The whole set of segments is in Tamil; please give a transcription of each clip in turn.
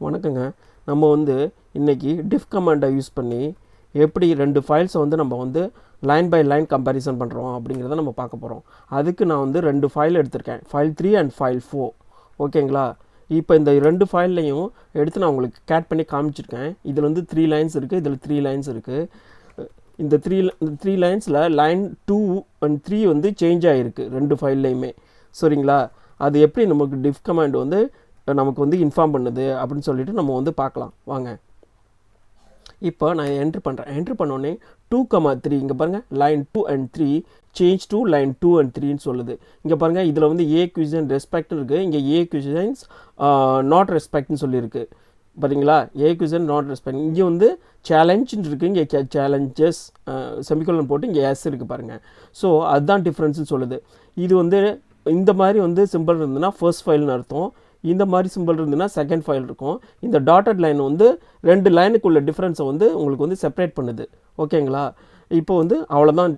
வணக்கங்க. நம்ம வந்து இன்னைக்கு diff கமாண்டை யூஸ் பண்ணி எப்படி 2 ஃபைல்ஸை வந்து நம்ம வந்து லைன் பை லைன் கம்பேரிசன் பண்ணுறோம் அப்படிங்கிறத நம்ம பார்க்க போகிறோம். அதுக்கு நான் வந்து 2 ஃபைல் எடுத்திருக்கேன், ஃபைல் 3 அண்ட் ஃபைல் 4. ஓகேங்களா? இப்போ இந்த 2 ஃபைல்லையும் எடுத்து நான் உங்களுக்கு கேட் பண்ணி காமிச்சிருக்கேன். இதில் வந்து 3 லைன்ஸ் இருக்குது, இதில் 3 லைன்ஸ் இருக்குது. இந்த த்ரீ லைன்ஸில் லைன் 2 அண்ட் 3 வந்து சேஞ்ச் ஆகிருக்கு 2 ஃபைல்லையுமே. சரிங்களா? அது எப்படி நமக்கு diff கமாண்ட் வந்து நமக்கு வந்து இன்ஃபார்ம் பண்ணுது அப்படின்னு சொல்லிட்டு நம்ம வந்து பார்க்கலாம் வாங்க. இப்போ நான் என்ட்ரு பண்ணுறேன். என்ட்ரு பண்ணோடனே 2,3 இங்கே பாருங்கள், line 2 and 3 change to line 2 and 3ன்னு சொல்லுது. இங்கே பாருங்கள், இதில் வந்து ஏ குவிசன் ரெஸ்பெக்ட்னு இருக்குது, இங்கே ஏ குவிசன்ஸ் நாட் ரெஸ்பெக்ட்னு சொல்லியிருக்கு. பார்த்தீங்களா? ஏ குவிசன் நாட் ரெஸ்பெக்ட். இங்கே வந்து சேலஞ்சுன்னு இருக்குது, இங்கே சேலஞ்சஸ் செமிகோலன் போட்டு இங்கே எஸ் இருக்குது பாருங்கள். ஸோ அதுதான் டிஃப்ரென்ஸ்னு சொல்லுது. இது வந்து இந்த மாதிரி வந்து சிம்பிள் இருந்ததுன்னா ஃபர்ஸ்ட் ஃபைல்னு அர்த்தம், இந்த மாதிரி சிம்பிள் இருந்ததுன்னா செகண்ட் ஃபைல் இருக்கும். இந்த டாட்டட் லைன் வந்து 2 லைனுக்குள்ள டிஃப்ரென்ஸை வந்து உங்களுக்கு வந்து செப்பரேட் பண்ணுது. ஓகேங்களா? இப்போ வந்து அவ்வளோதான்,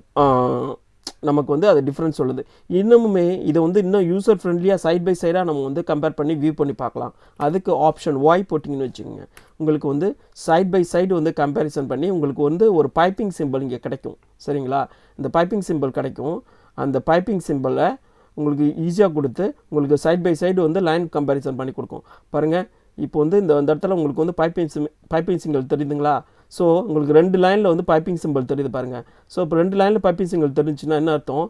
நமக்கு வந்து அது டிஃப்ரென்ஸ் சொல்லுது. இன்னமுமே இதை வந்து இன்னும் யூசர் ஃப்ரெண்ட்லியாக சைட் பை சைடாக நம்ம வந்து கம்பேர் பண்ணி வியூ பண்ணி பார்க்கலாம். அதுக்கு ஆப்ஷன் வாய் போட்டிங்கன்னு வச்சுக்கோங்க, உங்களுக்கு வந்து சைட் பை சைடு வந்து கம்பேரிசன் பண்ணி உங்களுக்கு வந்து ஒரு பைப்பிங் சிம்பிள் இங்கே கிடைக்கும். சரிங்களா? இந்த பைப்பிங் சிம்பிள் கிடைக்கும். அந்த பைப்பிங் சிம்பிளை உங்களுக்கு ஈஸியாக கொடுத்து உங்களுக்கு சைட் பை சைடு வந்து லைன் கம்பேரிசன் பண்ணி கொடுக்கும். பாருங்கள், இப்போ வந்து இந்த இடத்துல உங்களுக்கு வந்து பைப்பிங் சிம்பிள் தெரியுதுங்களா? ஸோ உங்களுக்கு 2 லைனில் வந்து பைப்பிங் சிம்பிள் தெரியுது பாருங்கள். ஸோ இப்போ 2 லைனில் பைப்பிங் சிம்பிள் தெரிஞ்சுன்னா என்ன அர்த்தம்?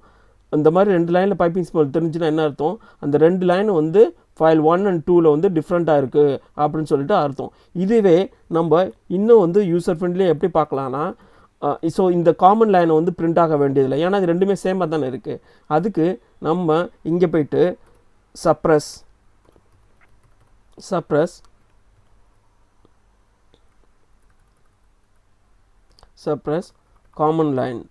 இந்த மாதிரி 2 லைனில் பைப்பிங் சிம்பிள் தெரிஞ்சுன்னா என்ன அர்த்தம்? அந்த 2 லைன் வந்து ஃபைல் 1 அண்ட் 2ல் வந்து டிஃப்ரெண்ட்டாக இருக்குது அப்படின்னு சொல்லிட்டு அர்த்தம். இதுவே நம்ம இன்னும் வந்து யூசர் ஃப்ரெண்ட்லியாக எப்படி பார்க்கலான்னா, ஸோ இந்த காமன் லைனை வந்து பிரிண்ட் ஆக வேண்டியதில்லை, ஏன்னா இது ரெண்டுமே சேமாக தானே இருக்குது. அதுக்கு நம்ம இங்கே போய்ட்டு சப்ரஸ் காமன் லைன்ஸ்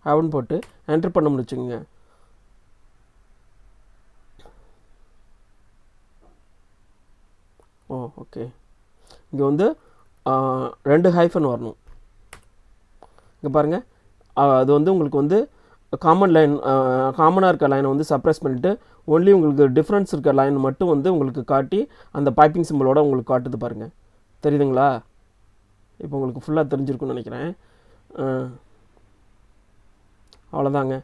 அப்படின்னு போட்டு என்டர் பண்ண முடிச்சுங்க. ஓகே, இங்கே வந்து 2 ஹைஃபன் வரணும். இங்கே பாருங்கள், அது வந்து உங்களுக்கு வந்து காமனாக இருக்க லைனை வந்து சப்ரஸ் பண்ணிவிட்டு ஒன்லி உங்களுக்கு டிஃப்ரென்ஸ் இருக்க லைன் மட்டும் வந்து உங்களுக்கு காட்டி அந்த பைப்பிங் சிம்பிளோட உங்களுக்கு காட்டுது பாருங்கள். தெரியுதுங்களா? இப்போ உங்களுக்கு ஃபுல்லாக தெரிஞ்சிருக்குன்னு நினைக்கிறேன். அவ்வளோதாங்க.